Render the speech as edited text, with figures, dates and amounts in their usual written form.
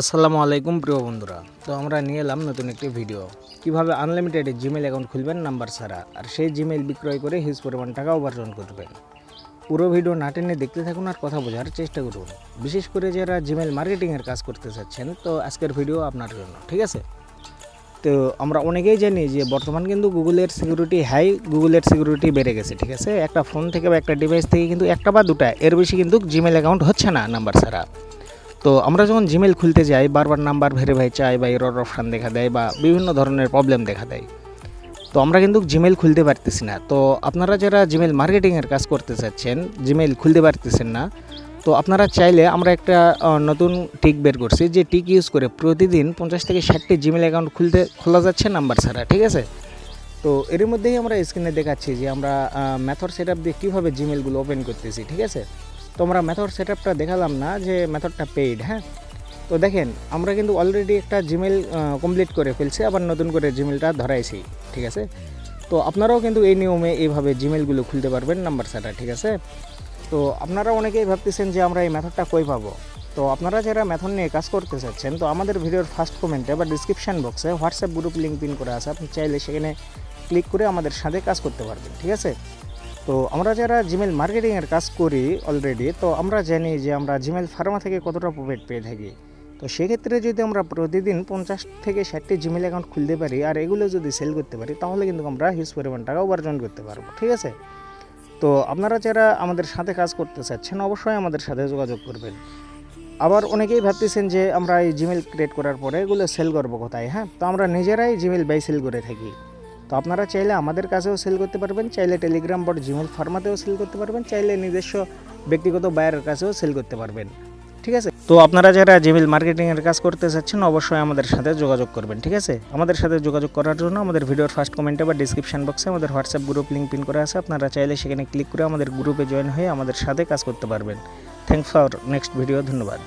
আসসালামু আলাইকুম প্রিয় বন্ধুরা। তো আমরা নিয়ে এলাম নতুন একটি ভিডিও, কিভাবে আনলিমিটেড জিমেল অ্যাকাউন্ট খুলবেন নাম্বার ছাড়া, আর সেই জিমেল বিক্রয় করে হিউজ পরিমাণ টাকা উপার্জন করবেন। পুরো ভিডিও না টেনে দেখতে থাকুন আর কথা বোঝার চেষ্টা করুন। বিশেষ করে যারা জিমেল মার্কেটিংয়ের কাজ করতে চাচ্ছেন, তো আজকের ভিডিও আপনার জন্য, ঠিক আছে? তো আমরা অনেকেই জানি যে বর্তমান কিন্তু গুগলের সিকিউরিটি গুগলের সিকিউরিটি বেড়ে গেছে, ঠিক আছে? একটা ফোন থেকে বা একটা ডিভাইস থেকে কিন্তু একটা বা দুটা এর বেশি কিন্তু জিমেল অ্যাকাউন্ট হচ্ছে না নাম্বার ছাড়া। তো আমরা যখন জিমেল খুলতে যাই, বারবার নাম্বার ভেরিফাই চাই বা এরর অপশান দেখা দেয় বা বিভিন্ন ধরনের প্রবলেম দেখা দেয়, তো আমরা কিন্তু জিমেল খুলতে পারতেছি না। তো আপনারা যারা জিমেল মার্কেটিংয়ের কাজ করতে চাচ্ছেন, জিমেল খুলতে পারতেছেন না, তো আপনারা চাইলে আমরা একটা নতুন টিক বের করছি, যে টিক ইউজ করে প্রতিদিন 50 থেকে 60টি জিমেল অ্যাকাউন্ট খোলা যাচ্ছে নাম্বার ছাড়া, ঠিক আছে? তো এর মধ্যেই আমরা স্ক্রিনে দেখাচ্ছি যে আমরা মেথড সেট আপ দিয়ে কীভাবে জিমেলগুলো ওপেন করতেছি, ঠিক আছে? তো আমরা মেথড সেট আপটা দেখালাম না যে মেথডটা পেইড, হ্যাঁ? তো দেখেন, আমরা কিন্তু অলরেডি একটা জিমেল কমপ্লিট করে ফেলছি, আবার নতুন করে জিমেলটা ধরাইছি, ঠিক আছে? তো আপনারাও কিন্তু এই নিয়মে এইভাবে জিমেলগুলো খুলতে পারবেন নাম্বার ছাড়া, ঠিক আছে? তো আপনারা অনেকেই ভাবতেছেন যে আমরা এই মেথডটা কই পাবো। তো আপনারা যারা মেথড নিয়ে কাজ করতে চাচ্ছেন, তো আমাদের ভিডিওর ফার্স্ট কমেন্টে বা ডিসক্রিপশান বক্সে হোয়াটসঅ্যাপ গ্রুপ লিঙ্ক পিন করে আছে, আপনি চাইলে সেখানে ক্লিক করে আমাদের সাথে কাজ করতে পারবেন, ঠিক আছে? তো আমরা যারা জিমেল মার্কেটিংয়ের কাজ করি অলরেডি, তো আমরা জানি যে আমরা জিমেল ফার্মা থেকে কতটা প্রফিট পেয়ে থাকি। তো সেক্ষেত্রে যদি আমরা প্রতিদিন 50 থেকে 60টি জিমেল অ্যাকাউন্ট খুলতে পারি আর এগুলো যদি সেল করতে পারি, তাহলে কিন্তু আমরা হিউজ পরিমাণ টাকা উপার্জন করতে পারবো, ঠিক আছে? তো আপনারা যারা আমাদের সাথে কাজ করতে চাচ্ছেন, অবশ্যই আমাদের সাথে যোগাযোগ করবেন। আবার অনেকেই ভাবতেছেন যে আমরা এই জিমেল ক্রিয়েট করার পরে এগুলো সেল করবো কোথায়, হ্যাঁ? তো আমরা নিজেরাই জিমেল বাই সেল করে থাকি। তো আপনারা চাইলে আমাদের কাছেও সেল করতে পারবেন, চাইলে টেলিগ্রাম বট জিমেল ফার্মাতেও সেল করতে পারবেন, চাইলে নিজস্ব ব্যক্তিগত বায়ারের কাছেও সেল করতে পারবেন, ঠিক আছে? তো আপনারা যারা জিমেল মার্কেটিংয়ের কাজ করতে চাচ্ছেন, অবশ্যই আমাদের সাথে যোগাযোগ করবেন, ঠিক আছে? আমাদের সাথে যোগাযোগ করার জন্য আমাদের ভিডিওর ফার্স্ট কমেন্টে বা ডিসক্রিপশন বক্সে আমাদের হোয়াটসঅ্যাপ গ্রুপ লিঙ্ক পিন করা আছে, আপনারা চাইলে সেখানে ক্লিক করে আমাদের গ্রুপে জয়েন হয়ে আমাদের সাথে কাজ করতে পারবেন। থ্যাংকস ফর নেক্সট ভিডিও, ধন্যবাদ।